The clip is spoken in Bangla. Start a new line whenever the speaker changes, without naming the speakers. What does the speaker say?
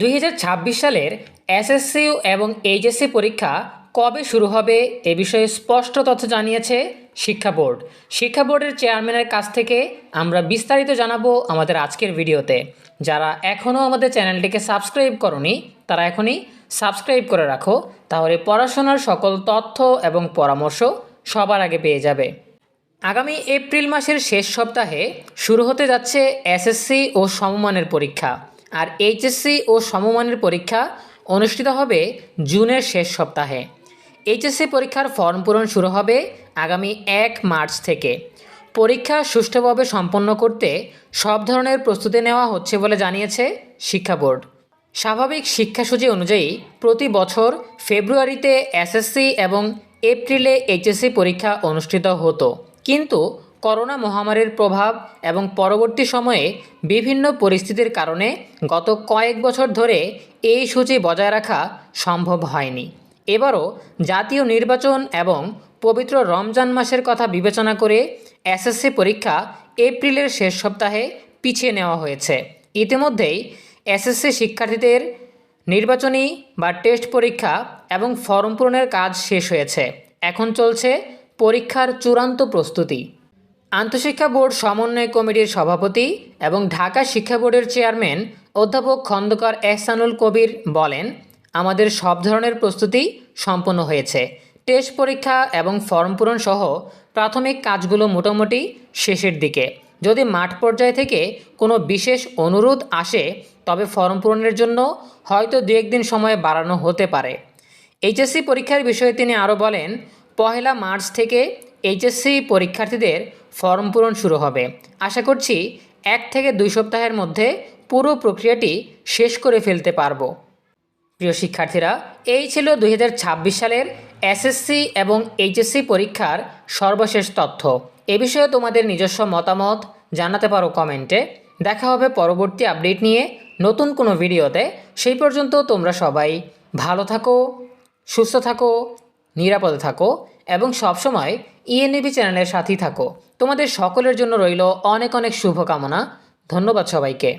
2026 সালের এসএসসি এবং এইচএসসি পরীক্ষা কবে শুরু হবে এ বিষয়ে স্পষ্ট তথ্য জানিয়েছে শিক্ষা বোর্ড। শিক্ষা বোর্ডের চেয়ারম্যানের কাছ থেকে আমরা বিস্তারিত জানাবো আমাদের আজকের ভিডিওতে। যারা এখনও আমাদের চ্যানেলটিকে সাবস্ক্রাইব করনি তারা এখনই সাবস্ক্রাইব করে রাখো, তাহলে পড়াশোনার সকল তথ্য এবং পরামর্শ সবার আগে পেয়ে যাবে। আগামী এপ্রিল মাসের শেষ সপ্তাহে শুরু হতে যাচ্ছে এসএসসি ও সমমানের পরীক্ষা, আর এইচএসসি ও সমমানের পরীক্ষা অনুষ্ঠিত হবে জুনের শেষ সপ্তাহে। এইচএসসি পরীক্ষার ফর্ম পূরণ শুরু হবে আগামী 1 মার্চ থেকে। পরীক্ষা সুষ্ঠুভাবে সম্পন্ন করতে সব ধরনের প্রস্তুতি নেওয়া হচ্ছে বলে জানিয়েছে শিক্ষা বোর্ড। স্বাভাবিক শিক্ষাসূচি অনুযায়ী প্রতি বছর ফেব্রুয়ারিতে এসএসসি এবং এপ্রিলে এইচএসসি পরীক্ষা অনুষ্ঠিত হতো, কিন্তু করোনা মহামারীর প্রভাব এবং পরবর্তী সময়ে বিভিন্ন পরিস্থিতির কারণে গত কয়েক বছর ধরে এই সূচি বজায় রাখা সম্ভব হয়নি। এবারও জাতীয় নির্বাচন এবং পবিত্র রমজান মাসের কথা বিবেচনা করে এসএসসি পরীক্ষা এপ্রিলের শেষ সপ্তাহে পিছিয়ে নেওয়া হয়েছে। ইতিমধ্যেই এসএসসি শিক্ষার্থীদের নির্বাচনী বা টেস্ট পরীক্ষা এবং ফর্ম পূরণের কাজ শেষ হয়েছে। এখন চলছে পরীক্ষার চূড়ান্ত প্রস্তুতি। আন্তঃশিক্ষা বোর্ড সমন্বয় কমিটির সভাপতি এবং ঢাকা শিক্ষা বোর্ডের চেয়ারম্যান অধ্যাপক খন্দকার এহসানুল কবির বলেন, আমাদের সব ধরনের প্রস্তুতি সম্পন্ন হয়েছে। টেস্ট পরীক্ষা এবং ফর্ম পূরণ সহ প্রাথমিক কাজগুলো মোটামুটি শেষের দিকে। যদি মাঠ পর্যায় থেকে কোনো বিশেষ অনুরোধ আসে তবে ফর্ম পূরণের জন্য হয়তো 2-1 দিন সময় বাড়ানো হতে পারে। এইচএসসি পরীক্ষার বিষয়ে তিনি আরও বলেন, 1 মার্চ থেকে এইচএসসি পরীক্ষার্থীদের ফর্ম পূরণ শুরু হবে। আশা করছি 1 থেকে 2 সপ্তাহের মধ্যে পুরো প্রক্রিয়াটি শেষ করে ফেলতে পারব। প্রিয় শিক্ষার্থীরা, এই ছিল 2026 সালের এসএসসি এবং এইচএসসি পরীক্ষার সর্বশেষ তথ্য। এ বিষয়ে তোমাদের নিজস্ব মতামত জানাতে পারো কমেন্টে। দেখা হবে পরবর্তী আপডেট নিয়ে নতুন কোনো ভিডিওতে। সেই পর্যন্ত তোমরা সবাই ভালো থাকো, সুস্থ থাকো, নিরাপদে থাকো এবং সবসময় ইএনইবি চ্যানেলের সাথেই থাকো। তোমাদের সকলের জন্য রইল অনেক অনেক শুভকামনা। ধন্যবাদ সবাইকে।